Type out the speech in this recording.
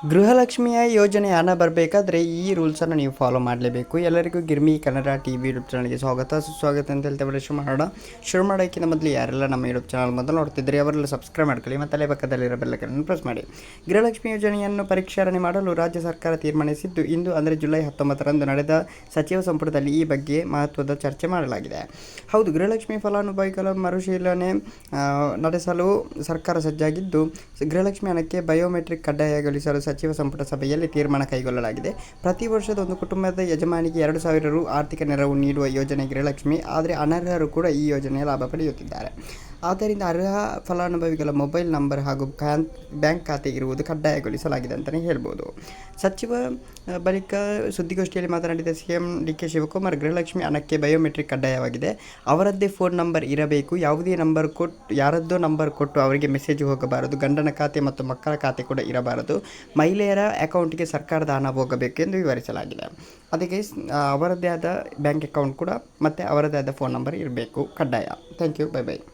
ಗೃಹಲಕ್ಷ್ಮಿಯ ಯೋಜನೆ ಹಣ ಬರಬೇಕಾದ್ರೆ ಈ ರೂಲ್ಸನ್ನು ನೀವು ಫಾಲೋ ಮಾಡಲೇಬೇಕು. ಎಲ್ಲರಿಗೂ ಗಿರ್ಮಿ ಕನ್ನಡ ಟಿ.ವಿ ಯೂಟ್ಯೂಬ್ ಚಾನಲ್ಗೆ ಸುಸ್ವಾಗತ ಅಂತ ಹೇಳ್ತೇವೆ. ಶುರು ಮಾಡೋಕ್ಕಿಂತ ಮೊದಲು ಯಾರೆಲ್ಲ ನಮ್ಮ ಯೂಟ್ಯೂಬ್ ಚಾನಲ್ ಮೊದಲು ನೋಡ್ತಿದ್ರಿ ಅವರೆಲ್ಲ ಸಬ್ಸ್ಕ್ರೈಬ್ ಮಾಡ್ಕೊಳ್ಳಿ ಮತ್ತು ಅಲ್ಲೇ ಪಕ್ಕದಲ್ಲಿರೋ ಬೆಲ್ಲೈಕನ್ ಪ್ರೆಸ್ ಮಾಡಿ. ಗೃಹಲಕ್ಷ್ಮಿ ಯೋಜನೆಯನ್ನು ಪರಿಷ್ಕರಣೆ ಮಾಡಲು ರಾಜ್ಯ ಸರ್ಕಾರ ತೀರ್ಮಾನಿಸಿದ್ದು, ಇಂದು ಅಂದರೆ ಜುಲೈ 19ರಂದು ನಡೆದ ಸಚಿವ ಸಂಪುಟದಲ್ಲಿ ಈ ಬಗ್ಗೆ ಮಹತ್ವದ ಚರ್ಚೆ ಮಾಡಲಾಗಿದೆ. ಹೌದು, ಗೃಹಲಕ್ಷ್ಮಿ ಫಲಾನುಭವಿಗಳ ಮರುಪರಿಶೀಲನೆ ನಡೆಸಲು ಸರ್ಕಾರ ಸಜ್ಜಾಗಿದ್ದು, ಗೃಹಲಕ್ಷ್ಮಿ ಹಣಕ್ಕೆ ಬಯೋಮೆಟ್ರಿಕ್ ಕಡ್ಡಾಯಗೊಳಿಸಲು ಸಚಿವ ಸಂಪುಟ ಸಭೆಯಲ್ಲಿ ತೀರ್ಮಾನ ಕೈಗೊಳ್ಳಲಾಗಿದೆ. ಪ್ರತಿ ವರ್ಷದ ಒಂದು ಕುಟುಂಬದ ಯಜಮಾನಿಗೆ 2,000 ರು ಆರ್ಥಿಕ ನೆರವು ನೀಡುವ ಯೋಜನೆ ಗೃಹಲಕ್ಷ್ಮಿ. ಆದರೆ ಅನರ್ಹರು ಕೂಡ ಈ ಯೋಜನೆಯ ಲಾಭ ಪಡೆಯುತ್ತಿದ್ದಾರೆ. ಆದ್ದರಿಂದ ಅರ್ಹ ಫಲಾನುಭವಿಗಳ ಮೊಬೈಲ್ ನಂಬರ್ ಹಾಗೂ ಬ್ಯಾಂಕ್ ಖಾತೆ ಇರುವುದು ಕಡ್ಡಾಯಗೊಳಿಸಲಾಗಿದೆ ಅಂತಲೇ ಹೇಳ್ಬೋದು. ಸಚಿವ ಬಳಿಕ ಸುದ್ದಿಗೋಷ್ಠಿಯಲ್ಲಿ ಮಾತನಾಡಿದ ಸಿಎಂ ಡಿ.ಕೆ. ಶಿವಕುಮಾರ್, ಗೃಹಲಕ್ಷ್ಮಿ ಹಣಕ್ಕೆ ಬಯೋಮೆಟ್ರಿಕ್ ಕಡ್ಡಾಯವಾಗಿದೆ. ಅವರದ್ದೇ ಫೋನ್ ನಂಬರ್ ಇರಬೇಕು. ಯಾವುದೇ ಯಾರದ್ದೋ ನಂಬರ್ ಕೊಟ್ಟು ಅವರಿಗೆ ಮೆಸೇಜ್ ಹೋಗಬಾರದು. ಗಂಡನ ಖಾತೆ ಮತ್ತು ಮಕ್ಕಳ ಖಾತೆ ಕೂಡ ಇರಬಾರದು. ಮಹಿಳೆಯರ ಅಕೌಂಟ್ಗೆ ಸರ್ಕಾರದ ಹಣ ಹೋಗಬೇಕು ಎಂದು ವಿವರಿಸಲಾಗಿದೆ. ಅದಕ್ಕೆ ಅವರದ್ದೇ ಆದ ಬ್ಯಾಂಕ್ ಅಕೌಂಟ್ ಕೂಡ ಮತ್ತು ಅವರದ್ದೇ ಆದ ಫೋನ್ ನಂಬರ್ ಇರಬೇಕು, ಕಡ್ಡಾಯ. Thank you, bye by.